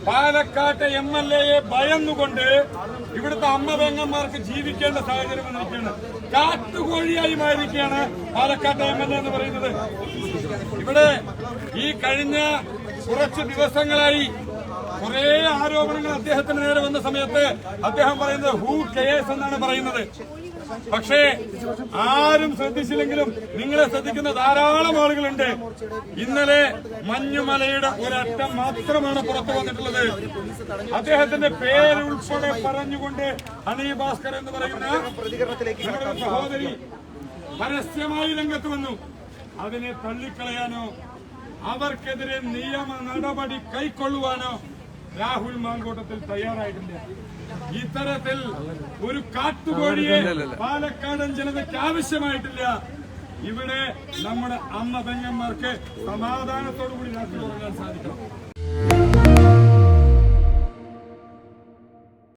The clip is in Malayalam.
പാലക്കാട്ടെ എം എൽ എയെ ഭയന്നുകൊണ്ട് ഇവിടുത്തെ അമ്മ പെങ്ങന്മാർക്ക് ജീവിക്കേണ്ട സാഹചര്യം വന്നിരിക്കുകയാണ്. കാട്ടുകോഴിയായി മാറിയിരിക്കുകയാണ് പാലക്കാട്ടെ എം എൽ എ എന്ന് പറയുന്നത്. ഇവിടെ ഈ കഴിഞ്ഞ കുറച്ച് ദിവസങ്ങളായി കുറെ ആരോപണങ്ങൾ അദ്ദേഹത്തിന് നേരെ വന്ന സമയത്ത് അദ്ദേഹം പറയുന്നത് ഹൂ കെയേഴ്സ് എന്നാണ് പറയുന്നത്. പക്ഷേ ആരും ശ്രദ്ധിച്ചില്ലെങ്കിലും നിങ്ങളെ ശ്രദ്ധിക്കുന്ന ധാരാളം ആളുകളുണ്ട്. ഇന്നലെ മഞ്ഞുമലയുടെ ഒരറ്റം മാത്രമാണ് പുറത്തു വന്നിട്ടുള്ളത്. അദ്ദേഹത്തിന്റെ പേരുൾപ്പെടെ പറഞ്ഞുകൊണ്ട് ഹണി ഭാസ്കർ എന്ന് പറയുന്ന സഹോദരി പരസ്യമായി രംഗത്ത് വന്നു. അതിനെ തള്ളിക്കളയാനോ അവർക്കെതിരെ നിയമ നടപടി കൈക്കൊള്ളുവാനോ രാഹുൽ മാങ്കൂട്ടത്തിൽ തയ്യാറായിട്ടില്ല. ഇത്തരത്തിൽ ഒരു കാട്ടുകോഴിയെ പാലക്കാടൻ ജനതയ്ക്ക് ആവശ്യമായിട്ടില്ല. ഇവിടെ നമ്മുടെ അമ്മ പെങ്ങന്മാർക്ക് സമാധാനത്തോടു കൂടി രാത്രി ഉറങ്ങാൻ സാധിക്കണം.